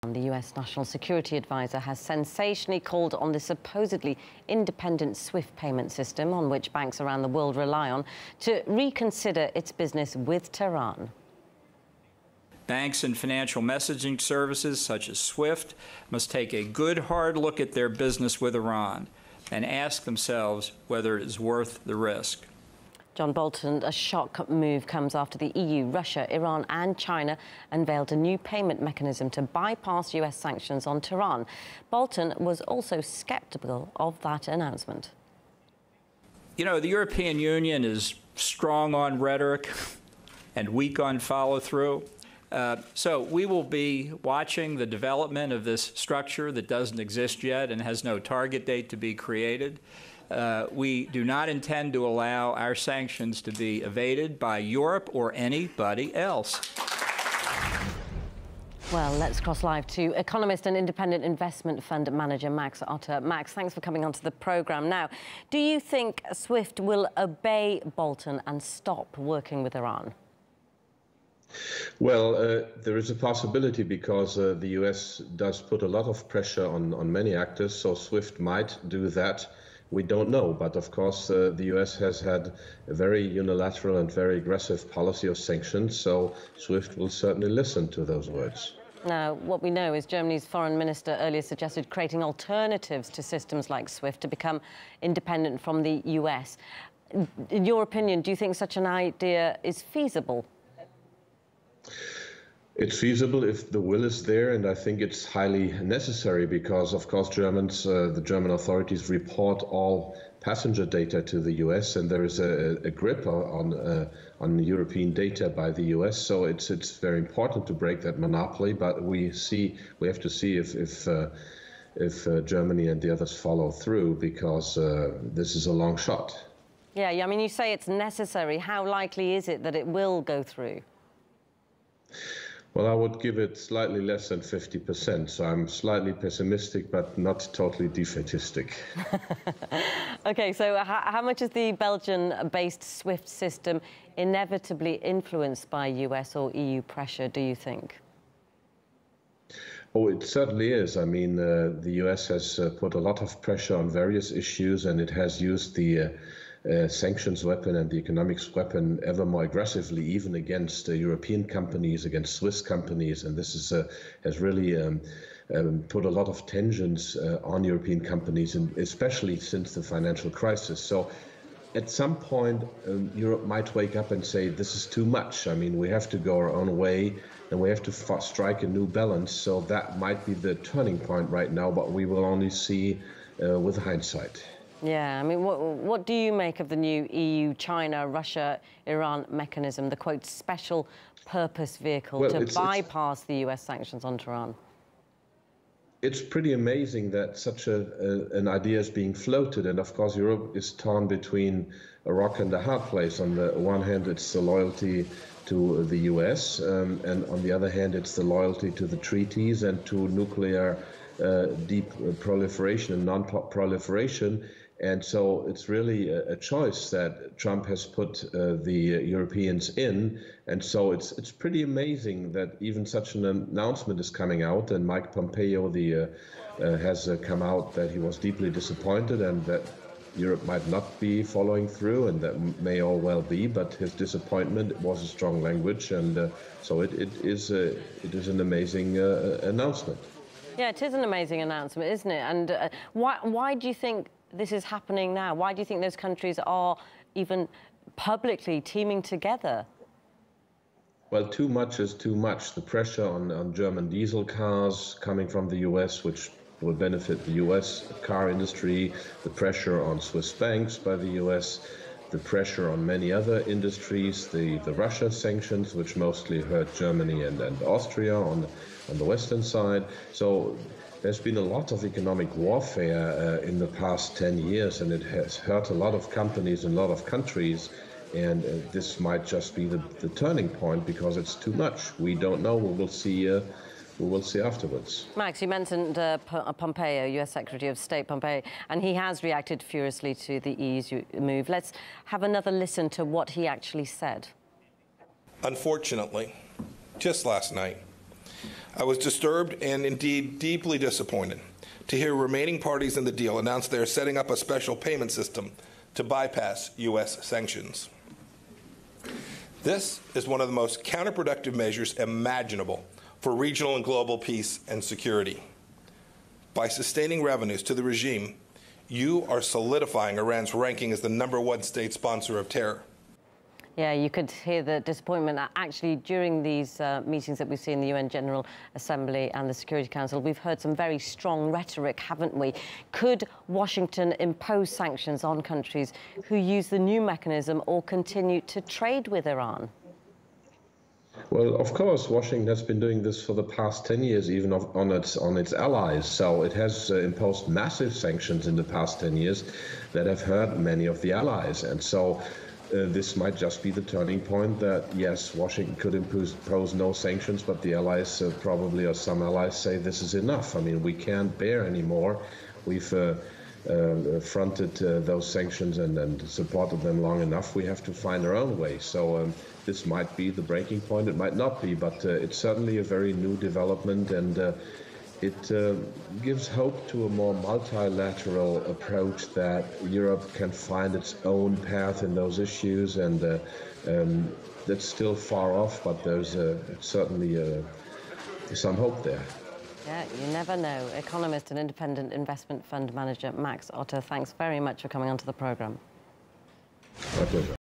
The US National Security Advisor has sensationally called on the supposedly independent SWIFT payment system on which banks around the world rely on to reconsider its business with Tehran. Banks and financial messaging services such as SWIFT must take a good hard look at their business with Iran and ask themselves whether it is worth the risk. John Bolton, a shock move comes after the EU, Russia, Iran and China unveiled a new payment mechanism to bypass US sanctions on Tehran. Bolton was also sceptical of that announcement. You know, the European Union is strong on rhetoric and weak on follow-through. So we will be watching the development of this structure that doesn't exist yet and has no target date to be created. We do not intend to allow our sanctions to be evaded by Europe or anybody else. Well, let's cross live to economist and independent investment fund manager Max Otte. Max, thanks for coming onto the programme. Now, do you think SWIFT will obey Bolton and stop working with Iran? Well, there is a possibility because the US does put a lot of pressure on many actors, so SWIFT might do that. We don't know, but of course the US has had a very unilateral and very aggressive policy of sanctions, so SWIFT will certainly listen to those words. Now, what we know is Germany's foreign minister earlier suggested creating alternatives to systems like SWIFT to become independent from the US. In your opinion, do you think such an idea is feasible? It's feasible if the will is there, and I think it's highly necessary because, of course, the German authorities report all passenger data to the US, and there is a grip on European data by the US. So it's very important to break that monopoly. But we have to see if Germany and the others follow through, because this is a long shot. Yeah, I mean, you say it's necessary. How likely is it that it will go through? Well, I would give it slightly less than 50%, so I'm slightly pessimistic, but not totally defeatistic. OK, so how much is the Belgian-based SWIFT system inevitably influenced by US or EU pressure, do you think? Oh, it certainly is. I mean, the US has put a lot of pressure on various issues, and it has used the sanctions weapon and the economics weapon ever more aggressively, even against European companies, against Swiss companies. And this has really put a lot of tensions on European companies, and especially since the financial crisis. So at some point, Europe might wake up and say, this is too much. I mean, we have to go our own way, and we have to strike a new balance. So that might be the turning point right now, but we will only see with hindsight. Yeah, I mean, what do you make of the new EU, China, Russia, Iran mechanism, the, quote, special purpose vehicle to bypass the US sanctions on Tehran? It's pretty amazing that such an idea is being floated. And of course, Europe is torn between a rock and a hard place. On the one hand, it's the loyalty to the US, and on the other hand, it's the loyalty to the treaties and to nuclear deep proliferation and non-proliferation. And so it's really a choice that Trump has put the Europeans in. And so it's pretty amazing that even such an announcement is coming out. And Mike Pompeo has come out that he was deeply disappointed and that Europe might not be following through, and that may all well be. But his disappointment was a strong language. And so it is an amazing announcement. Yeah, it is an amazing announcement, isn't it? And why do you think this is happening now? Why do you think those countries are even publicly teaming together? Well, too much is too much. The pressure on German diesel cars coming from the US, which will benefit the US car industry, the pressure on Swiss banks by the US, the pressure on many other industries, the Russia sanctions, which mostly hurt Germany and Austria on the western side. So there's been a lot of economic warfare in the past 10 years, and it has hurt a lot of companies and a lot of countries. And this might just be the turning point, because it's too much. We don't know. We will see. We will see afterwards. Max, you mentioned Pompeo, US Secretary of State Pompeo, and he has reacted furiously to the EU's move. Let's have another listen to what he actually said. Unfortunately, just last night, I was disturbed and indeed deeply disappointed to hear remaining parties in the deal announce they are setting up a special payment system to bypass U.S. sanctions. This is one of the most counterproductive measures imaginable for regional and global peace and security. By sustaining revenues to the regime, you are solidifying Iran's ranking as the #1 state sponsor of terror. Yeah, you could hear the disappointment. Actually, during these meetings that we've seen in the UN General Assembly and the Security Council, we've heard some very strong rhetoric, haven't we? Could Washington impose sanctions on countries who use the new mechanism or continue to trade with Iran? Well, of course, Washington has been doing this for the past 10 years, even on its allies. So it has imposed massive sanctions in the past 10 years that have hurt many of the allies. And so this might just be the turning point that, yes, Washington could impose no sanctions, but the allies probably, or some allies, say this is enough. I mean, we can't bear anymore. We've fronted those sanctions and supported them long enough. We have to find our own way. So this might be the breaking point. It might not be, but it's certainly a very new development, and it gives hope to a more multilateral approach that Europe can find its own path in those issues, and that's still far off, but there's certainly some hope there. Yeah, you never know. Economist and independent investment fund manager Max Otte, thanks very much for coming onto the programme. My pleasure.